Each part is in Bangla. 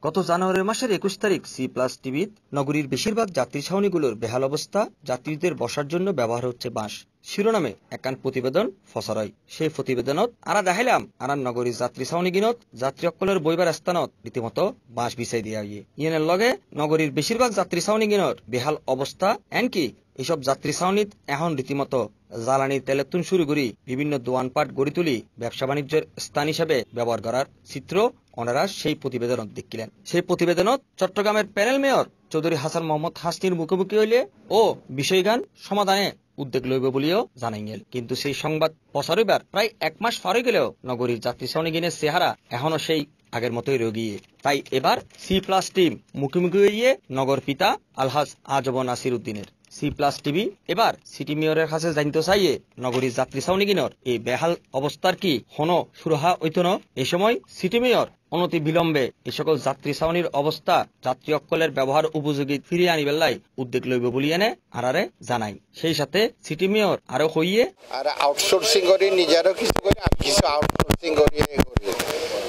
গত জানুয়ারি মাসের ২১ তারিখ সি+ টিভিত নগরীর বেশিরভাগ যাত্রী ছাউনিগুলোর বেহাল অবস্থা, যাত্রীদের বসার জন্য ব্যবহার হচ্ছে বাঁশ শিরোনামে একখান প্রতিবেদন ফসরয়। সেই প্রতিবেদনত আরা দেখাইলাম আরার নগরীর যাত্রী ছাউনিগিনত যাত্রী অক্কলের বইবার স্থানত রীতিমতো বাঁশ বিছাই দিয়া ইয়েনের লগে নগরীর বেশিরভাগ যাত্রী ছাউনিগিনত বেহাল অবস্থা। এনকি এসব যাত্রী ছাউনিত এখন রীতিমতো জ্বালানির তেলের শুরু করি বিভিন্ন দোয়ানপাট গড়ি তুলি ব্যবসা বাণিজ্যের স্থান হিসেবে ব্যবহার করার চিত্র ওনারা সেই প্রতিবেদনত দেখিলেন। সেই প্রতিবেদনত চট্টগ্রামের প্যানেল মেয়র চৌধুরী হাসান মোহাম্মদ হাসনির মুখোমুখি হইলে ও বিষয়গান সমাধানে উদ্যোগ লইব বলিও জানাইল। কিন্তু সেই সংবাদ প্রচারিবার প্রায় ১ মাস পরে গেলেও নগরীর যাত্রী ছাউনিগিনের চেহারা এখনো সেই আগের মতোই রোগী। তাই এবার সি+ টিম মুখোমুখি হইয়ে নগর পিতা আলহাজ আজব নাসির উদ্দিনের। সি+ টিভি এবার সিটি মেয়রের কাছে জানতে চাইয়ে নগরীর যাত্রী ছাউনিগিনর এই বেহাল অবস্থার কি হনো সুরাহা হইত না। এই সময় সিটি মেয়র অনতি বিলম্বে এই সকল যাত্রী ছাউনির অবস্থা যাত্রী অক্কলের ব্যবহার উপযোগী ফিরিয়ে আনিবার লাই উদ্যোগ লইব বলি এনে আরারে জানাই। সেই সাথে সিটি মেয়র আরো হইয়ে আর আউটসোর্সিং করি, নিজেরও কিছু করি আর কিছু আউটসোর্সিং করি।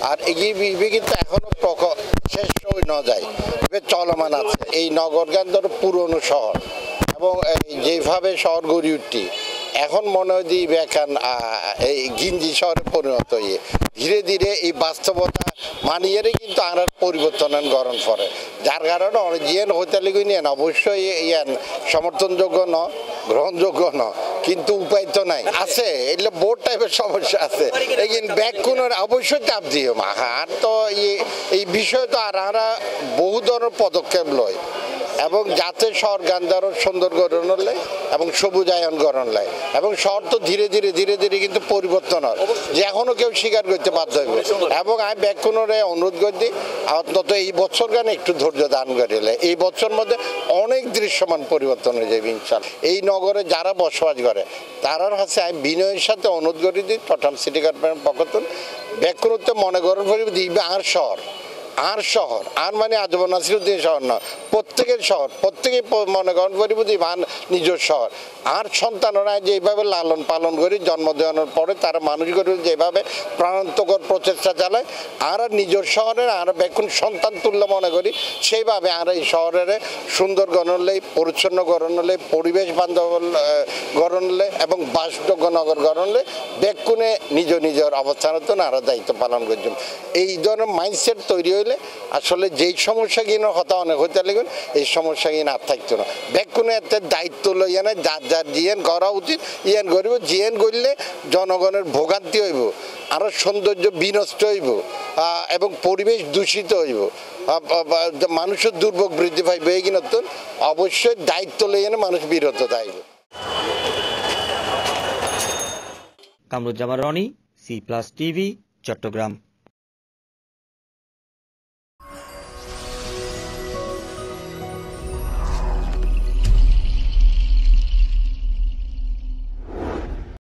আর এই কিন্তু এখনো শেষ হয়ে না যায়, চলমান আছে। এই নগরগান ধরো পুরনো শহর এবং যেভাবে শহর গড়ি উঠতি এখন মনে হয় যে বেকান এই গিঞ্জি শহরে পরিণত হয়ে ধীরে ধীরে এই বাস্তবতা মানিয়ে কিন্তু আর পরিবর্তন গরম পড়ে, যার কারণে অনেক জিয়ান হইতে লিখে নিয়েন অবশ্যই ইয়ান সমর্থনযোগ্য ন গ্রহণযোগ্য ন, কিন্তু উপায় তো নাই আছে। এগুলো বোর্ড টাইপের সমস্যা আছে, ব্যাগ কোনো অবশ্যই চাপ দিও মা। আর তো এই বিষয়ে তো আর বহু ধরনের পদক্ষেপ লয় এবং যাতে শহর গান্ধারও সুন্দর গড়ন লাই এবং সবুজায়ন গড়ন লাই এবং শহর তো ধীরে ধীরে কিন্তু পরিবর্তন হয় যে এখনো কেউ স্বীকার করতে বাধ্য হইবে। এবং আমি ব্যাকুণরে অনুরোধ করি অন্তত এই বছর গান একটু ধৈর্য দান করিলে এই বছর মধ্যে অনেক দৃশ্যমান পরিবর্তন হয়ে যাবে ইনশাআল্লাহ। এই নগরে যারা বসবাস করে তারার কাছে আমি বিনয়ের সাথে অনুরোধ করি দিই চট্টগ্রাম সিটি কর্পোরেশন পক্ষ থেকে ব্যাকুণতে মনে গরম করিবে দিবে আর শহর আর মানে আজব নাসির উদ্দিন শহর না, প্রত্যেকের শহর, প্রত্যেকে মনে করেন পরিবুদ্ধি মান নিজের শহর। আর সন্তানরা যেভাবে লালন পালন করি জন্ম দেওয়ানোর পরে তারা মানুষ করে যেভাবে প্রাণান্তকর প্রচেষ্টা চালায় আর নিজের শহরের আর এখন সন্তান তুল্য মনে করি সেইভাবে আর এই শহরের সুন্দর গড়নলে পরিচ্ছন্ন গড়নলে পরিবেশ বান্ধব গড়নলে এবং বাসযোগ্য নগর গড়নলে ব্যাকুণে নিজের অবস্থানত আর দায়িত্ব পালন করছেন। এই ধরনের মাইন্ডসেট তৈরি হইলে আসলে যেই সমস্যাগুলো হতা অনেক হইতে লাগবেন এই সমস্যাগুলো আর থাকতো না। ব্যাকুণে একটা দায়িত্ব লইয়া না যার জিয়ান করা উচিত ইয়ান করিব, জিয়ান করলে জনগণের ভোগান্তি হইব, আরো সৌন্দর্য বিনষ্ট হইব এবং পরিবেশ দূষিত হইব, মানুষের দুর্ভোগ বৃদ্ধি পাইবে। এই কিন্তু অবশ্যই দায়িত্ব লইয়া মানুষ বিরত থাকবে। কামরুজ্জামান রনি, সি+ টিভি, চট্টগ্রাম।